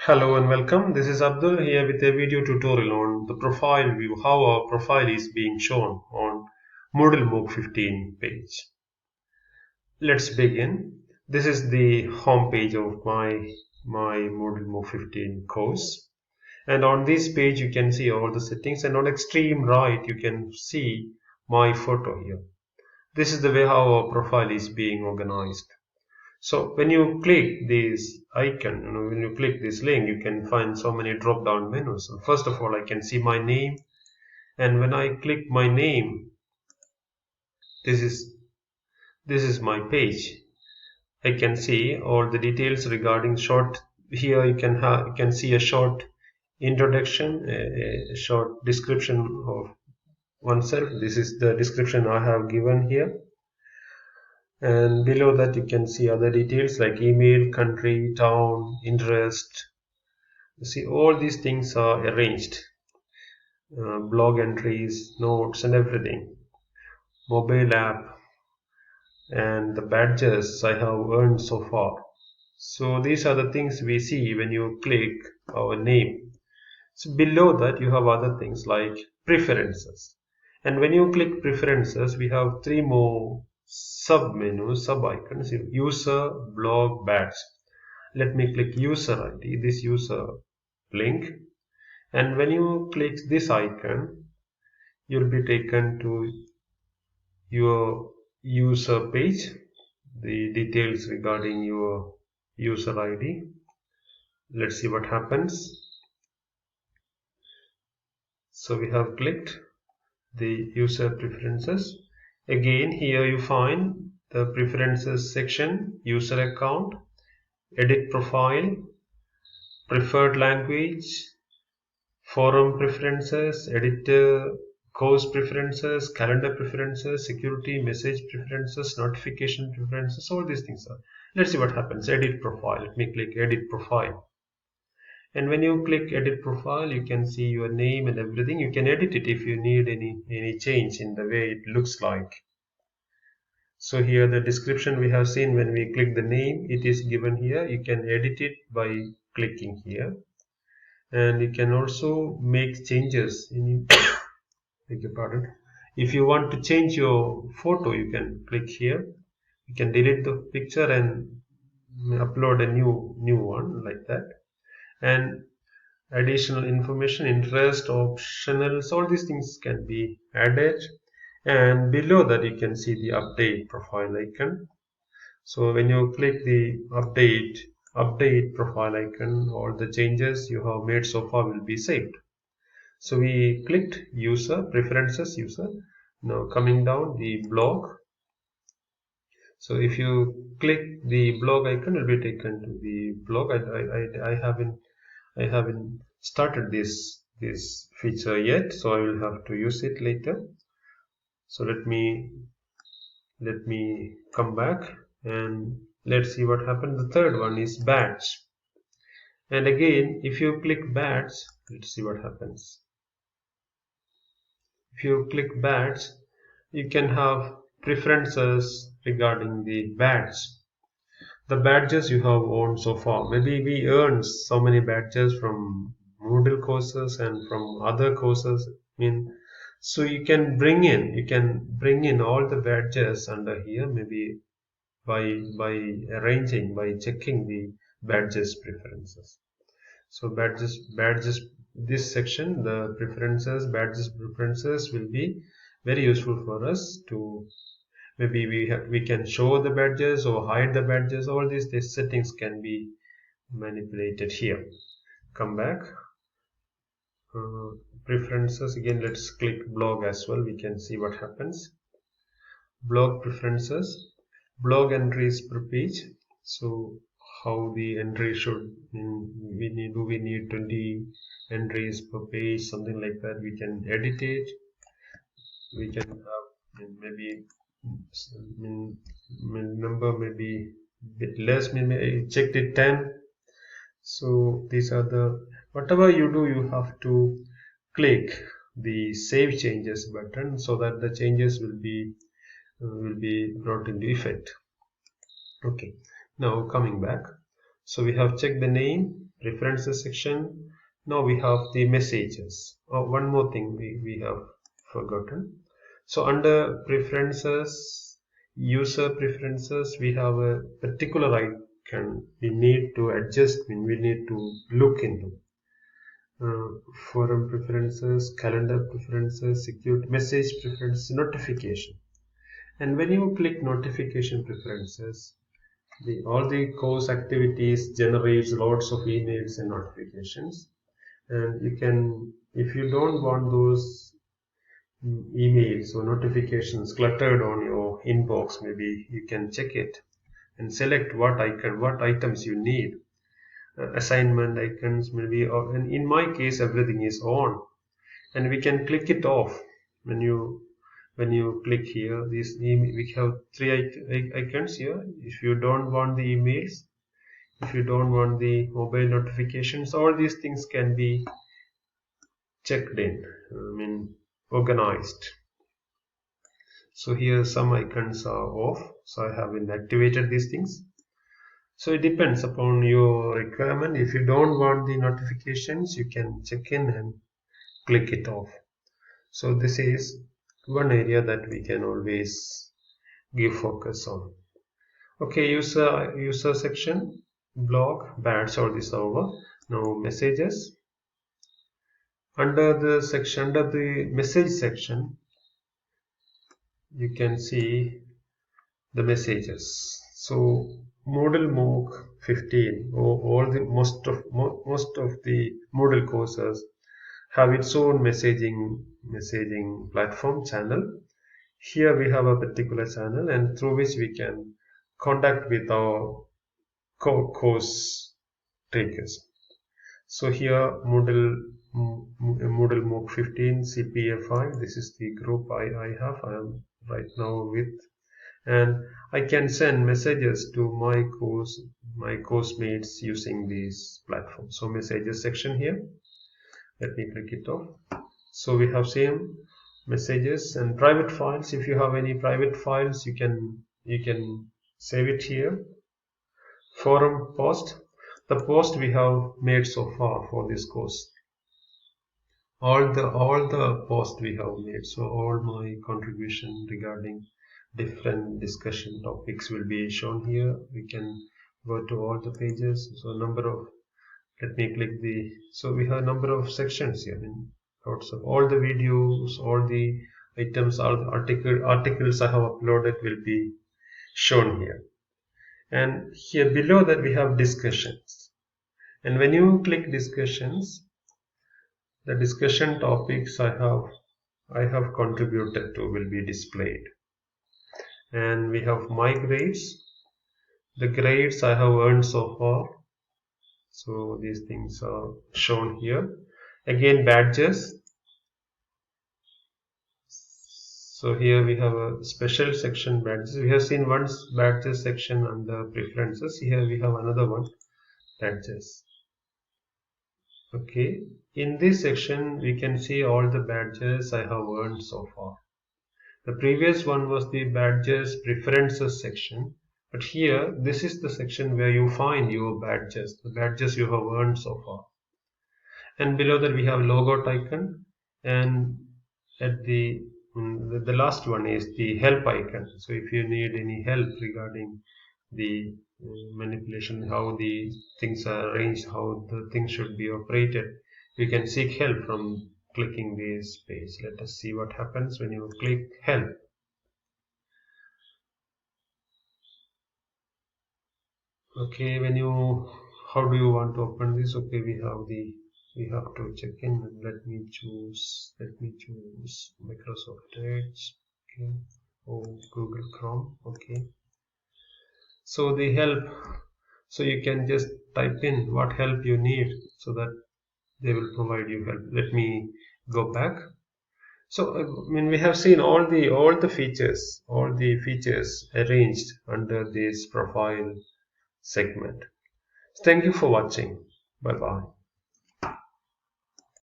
Hello and welcome. This is Abdul here with a video tutorial on the profile view, how our profile is being shown on Moodle MOOC 15 page. Let's begin. This is the home page of my Moodle MOOC 15 course. And on this page you can see all the settings, and on extreme right you can see my photo here. This is the way how our profile is being organized. So when you click this icon, when you click this link, you can find so many drop-down menus. So first of all, I can see my name, and when I click my name, this is my page. I can see all the details regarding short. Here you can see a short introduction, a short description of oneself. This is the description I have given here. And below that you can see other details like email, country, town, interest. You see all these things are arranged, blog entries, notes and everything, mobile app, and the badges I have earned so far. So these are the things we see when you click our name. So below that you have other things like preferences, and when you click preferences we have three more sub menus, sub icons: user, blog, badge. Let me click user ID, this user link, and when you click this icon you'll be taken to your user page, the details regarding your user ID. Let's see what happens. So we have clicked the user preferences. Again, here you find the preferences section, user account, edit profile, preferred language, forum preferences, editor, course preferences, calendar preferences, security, message preferences, notification preferences, all these things are. Let's see what happens. Edit profile. Let me click edit profile. And when you click edit profile, you can see your name and everything. You can edit it if you need any change in the way it looks like. So here the description we have seen, when we click the name, it is given here. You can edit it by clicking here. And you can also make changes in beg your pardon. If you want to change your photo, you can click here. You can delete the picture and upload a new one like that. And additional information, interest, optionals, all these things can be added. And below that you can see the update profile icon. So when you click the update profile icon, all the changes you have made so far will be saved. So we clicked user preferences, user. Now coming down the blog. So if you click the blog icon, will be taken to the blog. I haven't started this feature yet, so I will have to use it later. So let me come back and let's see what happened. The third one is badge, and again if you click badge, let's see what happens. If you click badge, you can have preferences regarding the badge, the badges you have owned so far. Maybe we earned so many badges from Moodle courses and from other courses. So you can bring in all the badges under here, maybe by arranging, by checking the badges preferences. So badges, this section, the preferences, badges preferences will be very useful for us to, maybe we can show the badges or hide the badges. All these settings can be manipulated here. Come back, preferences again. Let's click blog as well. We can see what happens. Blog preferences, blog entries per page. So how the entry should, we need 20 entries per page, something like that. We can edit it. We can have maybe number maybe bit less, maybe I checked it 10. So these are the, whatever you do, you have to click the save changes button so that the changes will be brought into effect. Okay, now coming back, so we have checked the name, preferences section. Now we have the messages. Oh, one more thing we have forgotten. So under preferences, user preferences, we have a particular icon we need to adjust, we need to look into. Forum preferences, calendar preferences, security, message preferences, notification. And when you click notification preferences, all the course activities generates lots of emails and notifications. And you can, if you don't want those emails or notifications cluttered on your inbox, maybe you can check it and select what items you need. Assignment icons maybe, or in my case everything is on, and we can click it off. When you click here, we have three icons here. If you don't want the emails, if you don't want the mobile notifications, all these things can be checked in, organized. So here some icons are off, so I have inactivated these things. So it depends upon your requirement. If you don't want the notifications, you can check in and click it off. So this is one area that we can always give focus on. Okay, user section, blog, badge, all this over. Now messages. Under the message section, you can see the messages. So Moodle MOOC 15, or most of the Moodle courses have its own messaging platform channel. Here we have a particular channel, and through which we can contact with our course takers. So here Moodle MOOC 15 CPA5. This is the group I am right now with. And I can send messages to my course mates using these platforms. So messages section here, let me click it off. So we have same messages and private files. If you have any private files, you can save it here. Forum post, the post we have made so far for this course, all the posts we have made. So all my contribution regarding different discussion topics will be shown here. We can go to all the pages. So let me click so we have a number of sections here. Lots of all the videos, all the items, all the articles I have uploaded will be shown here. And here below that we have discussions. And when you click discussions, the discussion topics I have contributed to will be displayed. And we have my grades, the grades I have earned so far. So these things are shown here. Again, badges. So here we have a special section, badges. We have seen one badges section under preferences. Here we have another one, badges. Okay, in this section we can see all the badges I have earned so far. The previous one was the badges preferences section, but here this is the section where you find your badges, the badges you have earned so far. And below that we have logo icon, and at the last one is the help icon. So if you need any help regarding the manipulation, how the things are arranged, how the things should be operated, you can seek help from clicking this page. Let us see what happens when you click help. Okay, how do you want to open this? Okay, we have to check in. Let me choose Microsoft Edge. Okay, or Google Chrome. Okay, so the help, so you can just type in what help you need, so that they will provide you help. Let me go back. So we have seen all the features arranged under this profile segment. Thank you for watching. Bye bye.